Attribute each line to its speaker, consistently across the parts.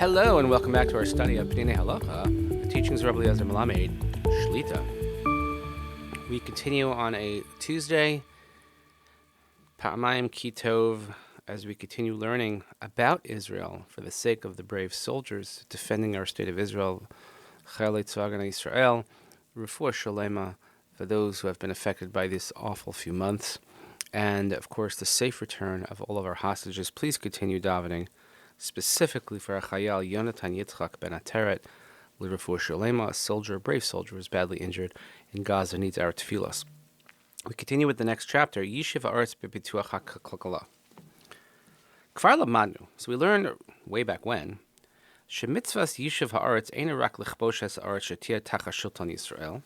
Speaker 1: Hello and welcome back to our study of Peninei Halacha, the teachings of Rabbi Eliezer Melamed, Shlita. We continue on a Tuesday, Pa'amayim Ki Tov, as we continue learning about Israel for the sake of the brave soldiers defending our state of Israel, Hachayal Yonatan Yitzchak, Refuah Sheleimah, for those who have been affected by this awful few months, and of course the safe return of all of our hostages. Please continue davening, specifically for Hachayal Yonatan Yitzchak ben Ateret Refuah Sheleimah, a brave soldier who is badly injured in Gaza, needs our Tefillot. We continue with the next chapter, Yishiv Haaretz B'Pituach HaKalkala. Kvar Lamanu. So we learned way back when, Shemitzvahs Yishiv Haaretz Eina Rak Lichboshes Haaretz Shetia Tachas Shilton Yisrael,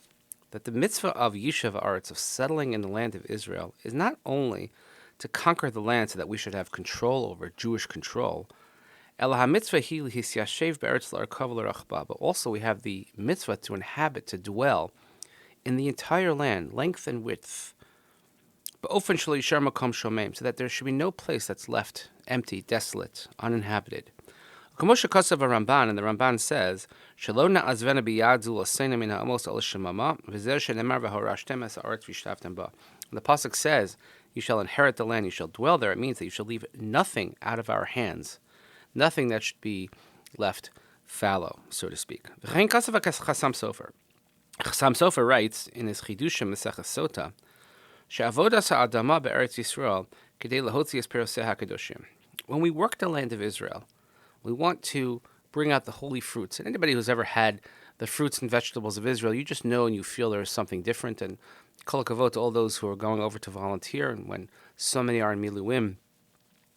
Speaker 1: that the mitzvah of Yishiv Haaretz, of settling in the land of Israel, is not only to conquer the land so that we should have control over Jewish control, but also we have the mitzvah to inhabit, to dwell in the entire land, length and width, so that there should be no place that's left empty, desolate, uninhabited. And the Ramban says, the pasuk says, you shall inherit the land, you shall dwell there. It means that you shall leave nothing out of our hands, nothing that should be left fallow, so to speak. Chassam Sofer writes in his Chidushim Maseches Sota, she'avodas ha'adama be'eretz Yisrael kedei lahotzi es perosei hakadoshim. When we work the land of Israel, we want to bring out the holy fruits. And anybody who's ever had the fruits and vegetables of Israel, you just know and you feel there's something different. And kol hakavod to all those who are going over to volunteer, and when so many are in miluim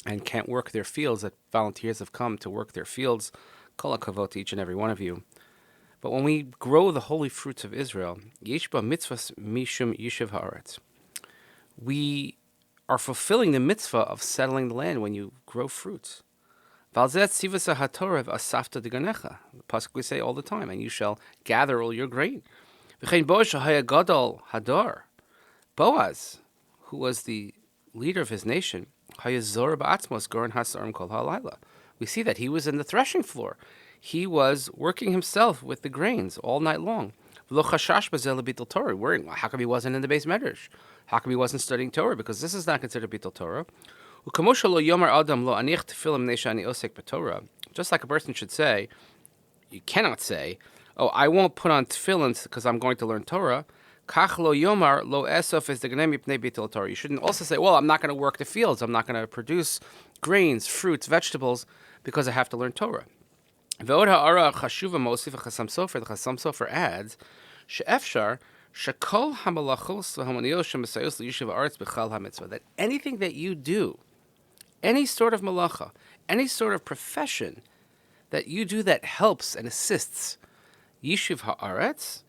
Speaker 1: and can't work their fields, that volunteers have come to work their fields, kol hakavod to each and every one of you. But when we grow the holy fruits of Israel, yesh ba mitzvahs mishum yishiv haaretz, we are fulfilling the mitzvah of settling the land when you grow fruits. The pasuk we say all the time, and you shall gather all your grain. Boaz, who was the leader of his nation, we see that he was in the threshing floor. He was working himself with the grains all night long. Worrying, how come he wasn't in the Beis Medrash? How come he wasn't studying Torah? Because this is not considered Bittul Torah. Just like a person should say, you cannot say, oh, I won't put on tefillin because I'm going to learn Torah. You shouldn't also say, well, I'm not going to work the fields. I'm not going to produce grains, fruits, vegetables because I have to learn Torah. The Chassam Sofer adds, that anything that you do, any sort of malacha, any sort of profession that you do that helps and assists Yishiv Haaretz,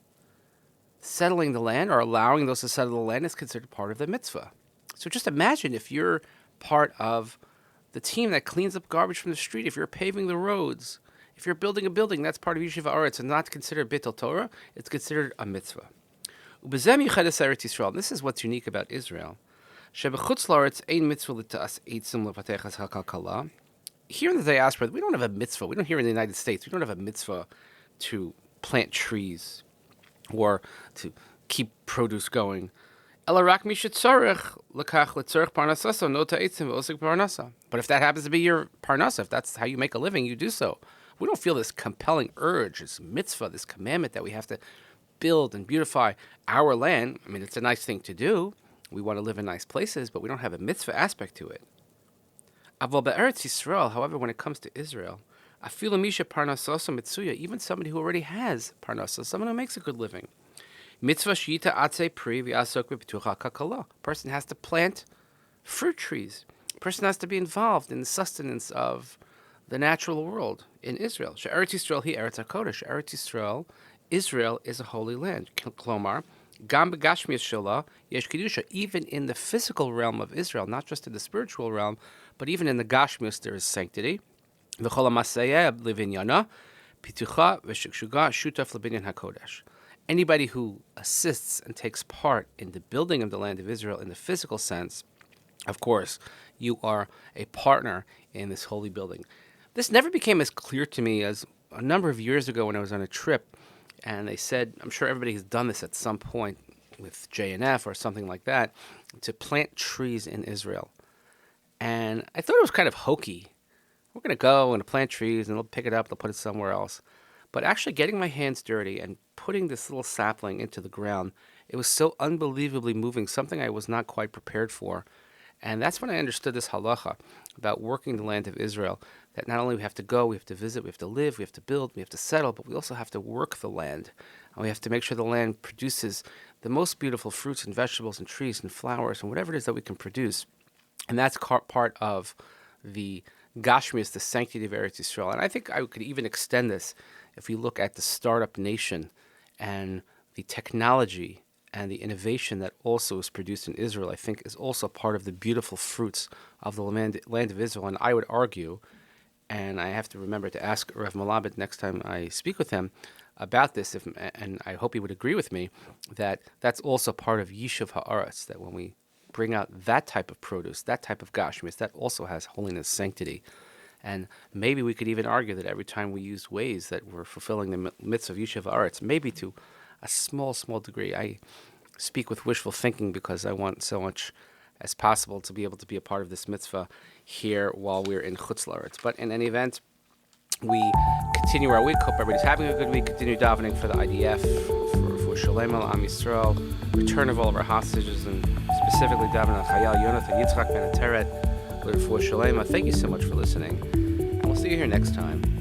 Speaker 1: settling the land or allowing those to settle the land, is considered part of the mitzvah. So just imagine if you're part of the team that cleans up garbage from the street, if you're paving the roads, if you're building a building, that's part of Yishiv Haaretz and not considered Bittul Torah, it's considered a mitzvah. This is what's unique about Israel. Here in the diaspora, we don't have a mitzvah. We don't here in the United States. We don't have a mitzvah to plant trees or to keep produce going. But if that happens to be your parnasa, if that's how you make a living, you do so. We don't feel this compelling urge, this mitzvah, this commandment that we have to build and beautify our land. I mean, it's a nice thing to do. We want to live in nice places, but we don't have a mitzvah aspect to it. However, when it comes to Israel, even somebody who already has parnasa, someone who makes a good living, person has to plant fruit trees. Person has to be involved in the sustenance of the natural world in Israel. Eretz Yisrael hi Eretz HaKodesh. Eretz Yisrael, Israel is a holy land. Klomar, gam b'gashmius shela yesh kedusha. Even in the physical realm of Israel, not just in the spiritual realm, but even in the gashmius, there is sanctity. V'chol ha'masayeh levinyana pitucha v'shukshuga shutaf lebinyan hakodesh. Anybody who assists and takes part in the building of the land of Israel in the physical sense, of course, you are a partner in this holy building. This never became as clear to me as a number of years ago when I was on a trip, and they said, I'm sure everybody has done this at some point with JNF or something like that, to plant trees in Israel. And I thought it was kind of hokey. We're going to go and plant trees, and they'll pick it up, they'll put it somewhere else. But actually getting my hands dirty and putting this little sapling into the ground, it was so unbelievably moving, something I was not quite prepared for. And that's when I understood this halacha about working the land of Israel, that not only we have to go, we have to visit, we have to live, we have to build, we have to settle, but we also have to work the land. And we have to make sure the land produces the most beautiful fruits and vegetables and trees and flowers and whatever it is that we can produce. And that's part of the Gashmias, the sanctity of Eretz Yisrael. And I think I could even extend this if we look at the startup nation and the technology and the innovation that also is produced in Israel, I think is also part of the beautiful fruits of the land of Israel. And I would argue, and I have to remember to ask Rav Malabit next time I speak with him about this, and I hope he would agree with me, that that's also part of Yishuv Ha'aretz, that when we bring out that type of produce, that type of gashmis, that also has holiness, sanctity. And maybe we could even argue that every time we use ways that we're fulfilling the mitzvah of Yishuv Ha'aretz, maybe to a small degree. I speak with wishful thinking because I want so much as possible to be able to be a part of this mitzvah here while we're in Chutz La'aretz. But in any event, we continue our week. Hope everybody's having a good week. Continue davening for the IDF, for Refuah Sheleimah, Am Yisrael, return of all of our hostages, and specifically davening Hachayal Yonatan Yitzchak ben Ateret Refuah Sheleimah. Thank you so much for listening, and we'll see you here next time.